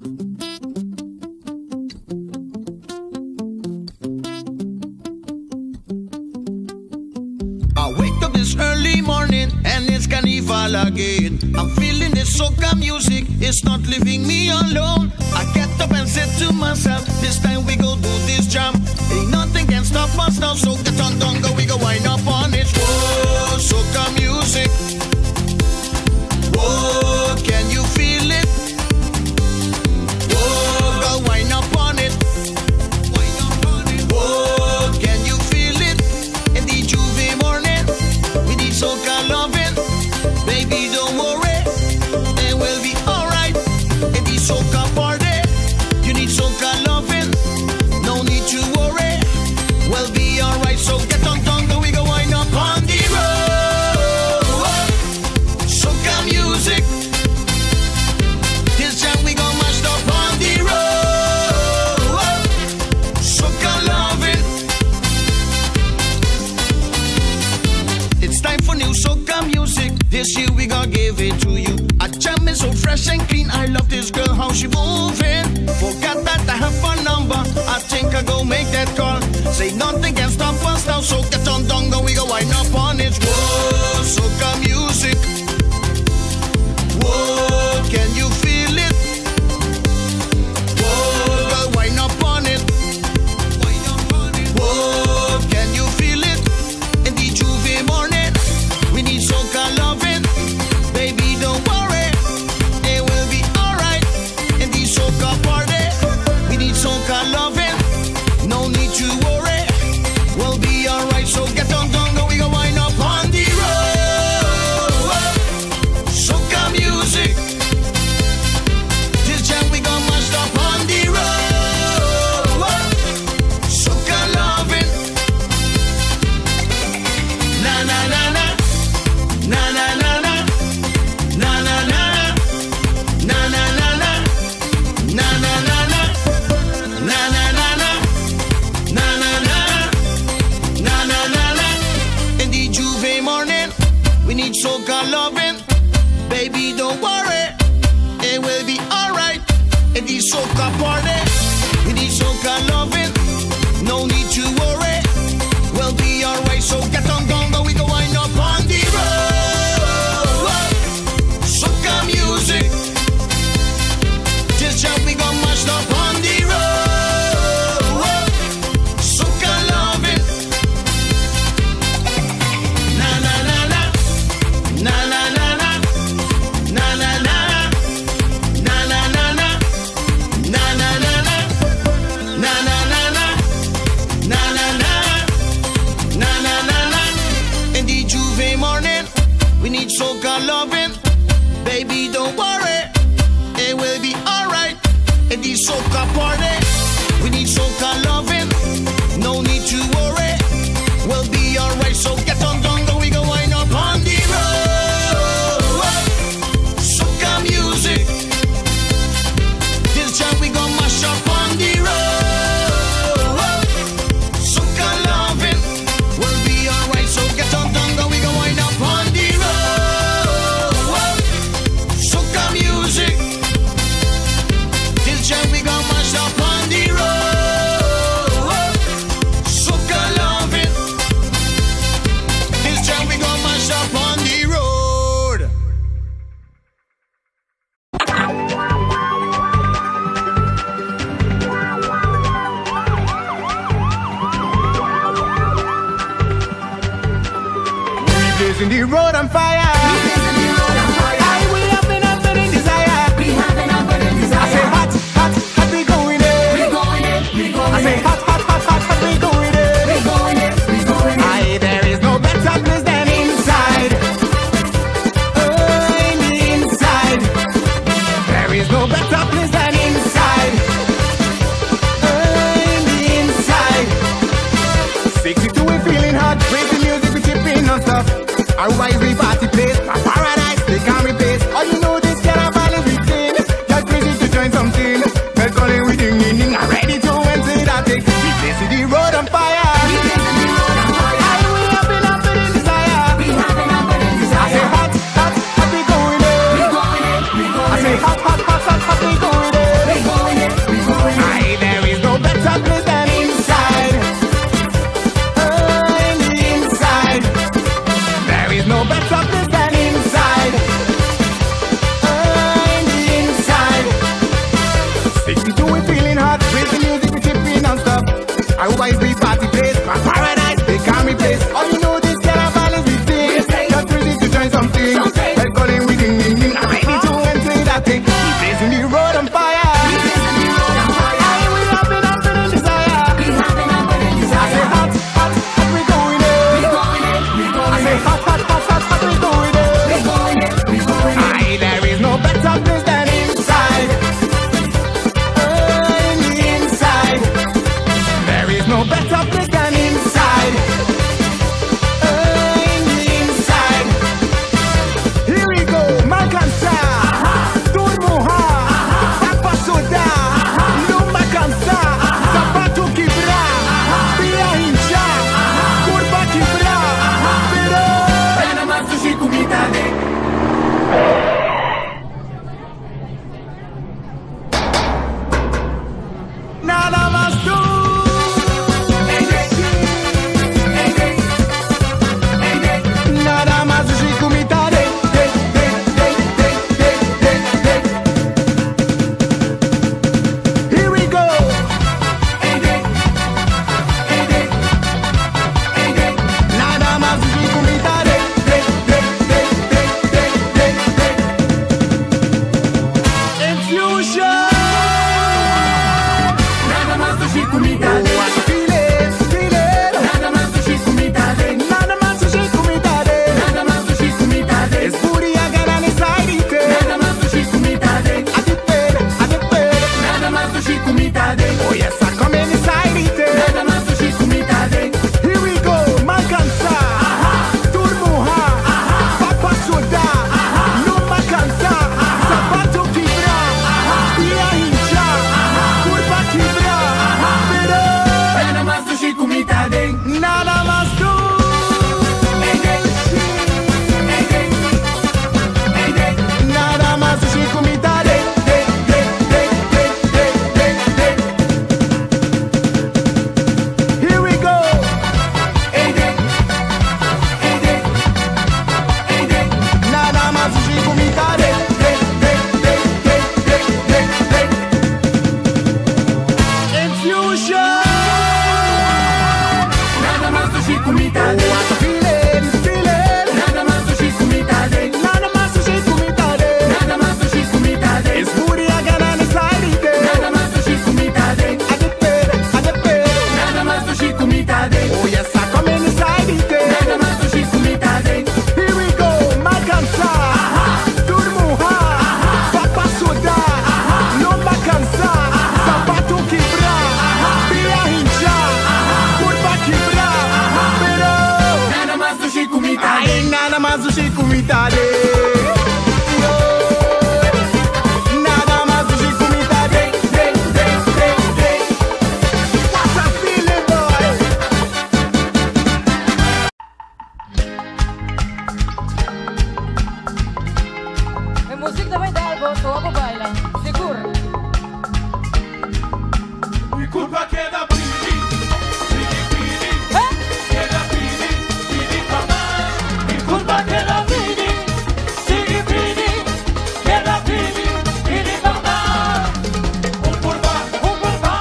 I wake up this early morning and it's carnival again. I'm feeling the soca music, it's not leaving me alone. I get up and say to myself, this time we go do this jam. Ain't nothing can stop us now, so get on down, go we go wind up on it. Whoa, soca music. Whoa, can you feel it? Whoa, go wind up on it. Whoa, can you feel it? In the Juve morning, we need soca loving. Baby, don't worry, it will be alright. In the soca party, you need soca loving. No need to worry, we'll be alright. So get on down, go we go wind up on the road. Soca music, this time we gon' mash up on the road. Soca loving. It's time for new soca music. This year we gon' give it to you. A jam is so fresh and clean. I love this girl, how she moving. Forgot that I have her number. I think I go make that call. Say nothing can stop us now, so get on down, go we go wind up on it. Whoa, soca music. Whoa, can you feel it? Whoa, go wind up on it. Whoa, can you feel it? In the Juve morning, we need soca loving. Baby, don't worry, it will be alright. In the soca party, we need soca loving. No need to worry, we'll be alright. So get on down, go we go wind up on the road. Soca music, this jam we gon' mash up on the road. Soca loving. Na na na na, na na na na, na na na na, na na na na, na na na na, na na na na, na na na, na na na na. In the Juve morning, we need soca loving. Baby, don't worry, it will be alright. In the soca party, we need soca loving. No need to worry, we'll be alright. So get on down, go we go wind up on the road. Soca music, this jam we gon' mash up on the road. Soca loving. Na na na na, na na na na, na na na na, na na na na, na na na na, na na na na, na na na, na na na na. In the Juve morning, we need soca loving. Baby, don't worry, it will be alright. In the soca party, we need soca loving. No need to worry, we'll be alright. So get on down, go we go wind up on the road. Soca music, this jam we gon' mash up on the road. Soca loving, we'll be alright. So get on down, go we go wind up on the road. Soca music, this jam we gon' mash up on the road. Soca loving, this jam we gon' mash up on the road. We blazing the road on fire. Aye, we have been up burning desire. I say hot, hot, hot, we going in. I say hot, hot, hot, hot, hot, we going in. Aye, there is no better place than inside. Oh, in the inside. There is no better place than inside. Oh, in the inside. 62 we feeling hot, with the music we chipping on stuff. Otherwise we party place, a paradise they can't replace. All you know this caravan is routine. Just crazy to join something. Bell calling we ding ding ding. I'm ready to enter that thing. We place the road on fire. Aye, we have been up in desire. I say hot, hot, hot, we going in. I say hot, hot, hot, hot, hot, we going in. nada más tú. Nada más și cu mitare. Here we go. Nada más și cu mitare. Infusion. Nada más și cu mitare. What a feeling, feeling. Nada más și cu mitare. Nada más și cu mitare. Nada más și cu mitare. Esburia ganan sairite. Nada más și cu mitare. Adipere. Nada más și cu mitare. Oh yes, I come in sairite. Nada más și cu mitare. Here we go, Makansa. Turmuha. Papa Soda. No Makansa. Sapato Kibra. Pia Hincha. Curva Kibra. Pero Nada más și cu mitare. nada más tú. Nada más și cu mitare. Here we go. Nada más și cu mitare. Infusion. Nada más și cu mitare. What a feeling, feeling. Nada más și cu mitare. Nada más și cu mitare. Nada más și cu mitare. Esburia ganan sairite. Nada más și cu mitare. Adepere. Nada más și cu mitare. Oh yes, I come in sairite. Nada más și cu mitare. Here we go, Makansa. Turmuha. Papa Soda. No Makansa. Sapato Kibra. Pia Hincha. Curva Kibra. Pero Nada más și cu mitare. ai nada más și cu mitare. Nada más și cu mitare. What's a feeling, boy? E muziek daarbij daar, zo op bailen. Sigur. Mi culpa que da pidi, que da pidi papá. Mi culpa que da pidi, que da pidi papá. Un curva, un busta,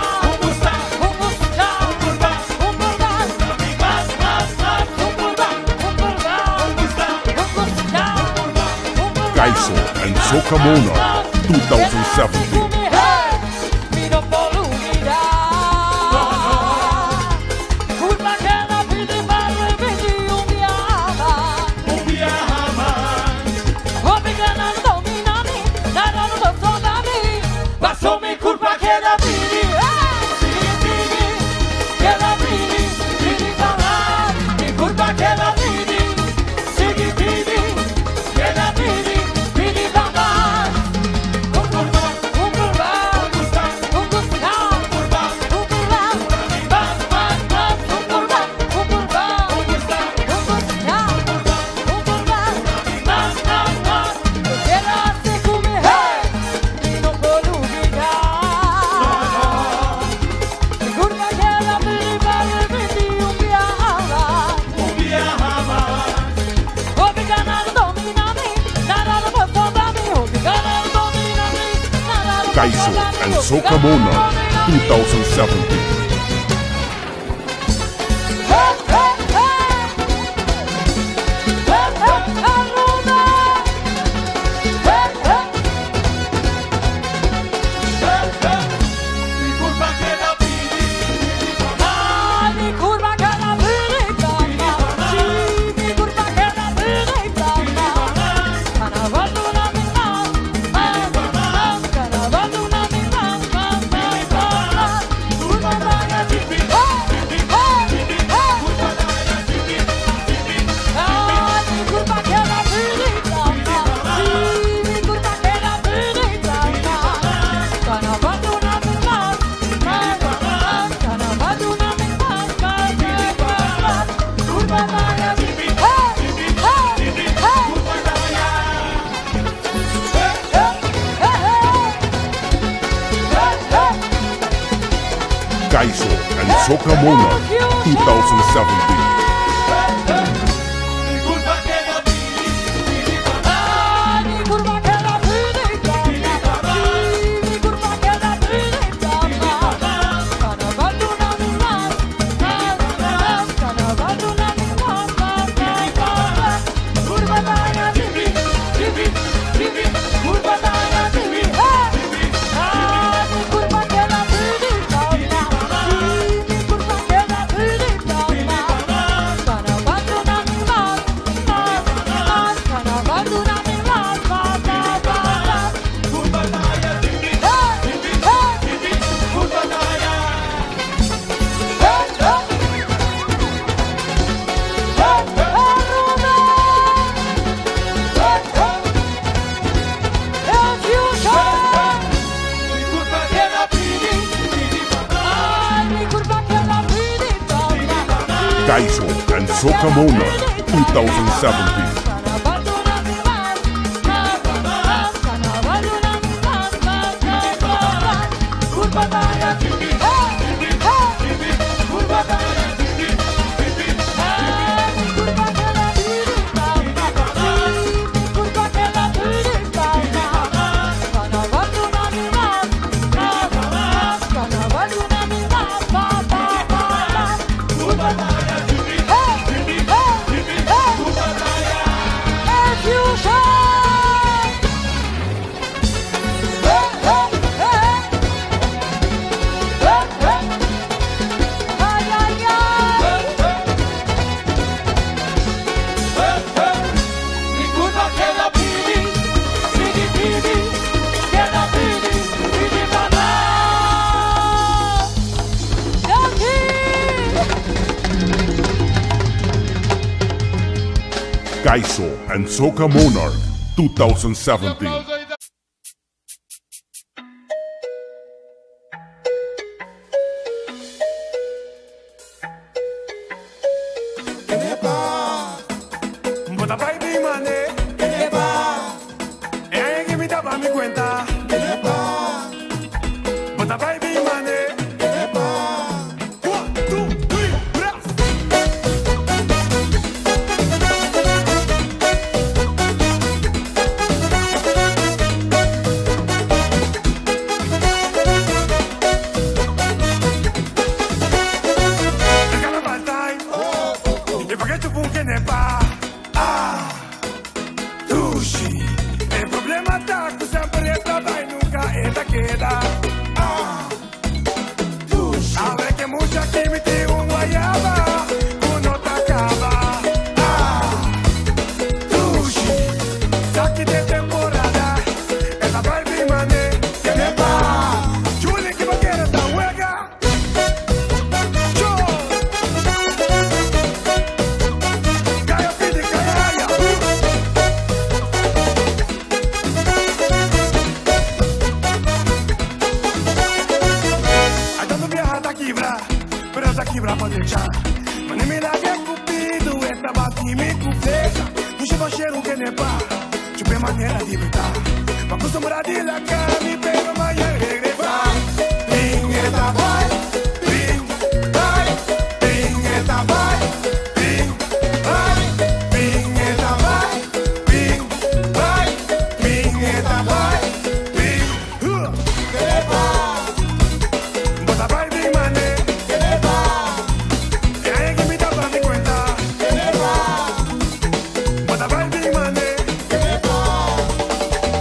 Un muziek, un curva, un burgas, mi más, un burgas, un burgas, un busta, un muziek, un burgas. Geiso and Sokamona 2017. Mi non voglio curva che la vedi male, vedi un viama. un viama. Obrigada, dominami, nada no posso da mim. Passou mi culpa que da pidi, Que la vedi falar. mi culpa que da pidi, que da pidi falar. un curva, Un curva, un busta, un curva, curva, un curva, mi más, un curva, un curva, un busta, un curva, un curva. más. Quedaste comigo, e não vou duvidar. Curva que la vedi male, vedi un viama. Un viama. Obrigada, dominami, nada no posso da mim. Obrigada, dominami, nada no posso Geiso da mim. and Sokamona 2017. Hey, hey, hey. Hey, hey, Aruna. Hey, hey. Mi culpa que da pidi, Ah, mi curva che la vedi mamma. Sì, mi curva che la vedi mamma. Canavallo una mamma. Canavallo una mamma. Curva che Kaiso and Soca Monarch 2017. Kaiso and Soca Monarch 2017. Kaiso and Soca Monarch 2017. Bota baby money, que me tapa mi cuenta. Bota baby money, 1, 2, 3, bras. El carnaval time, y pa' que tu punque ne pa. Tushi, el problema está que siempre trabaja y nunca esta queda. Tushi, a ver que mucha química y un guayaba, uno te acaba. Tushi, saque de temporada, esta baby money tiene pa. Julie que va a querer esta huelga. Yo, calla pide, calla. Pero esta quebra pode deixar. Mas nem me largue cupido, esta bate me cufeja. No chama cheiro que nem pá, chupe maneira de evitar. Mas acostumar de la cara, me pega amanhã e regressar. Pingueta vai, ping, vai, pingueta vai, ping, vai, pingueta vai, ping, vai, pingueta vai, ping. Bota vai, big money. Bota vai, big money.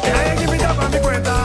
Que nadie que me tapa mi cuenta.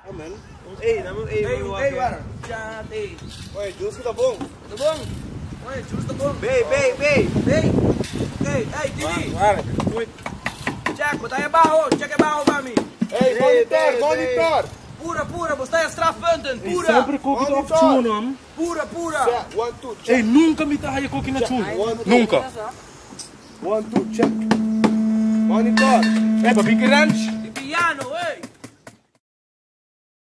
Amen. Ei, War. Chat, ei. Oi, Jules, tá bom? Tá bom? Oi, Jules, tá bom? Bem. Ei, TV. Check, tá aí barro, check é barro pra mim. Ei, monitor. Pura, você está strafpunten, pura. Sempre kook het op tune, man. Pura. 1, 2, check. Hey, nunca me taha je kook in het tune. Nunca. 1, 2, check. Monitor. Hey, babi ranch. Di piano, ei.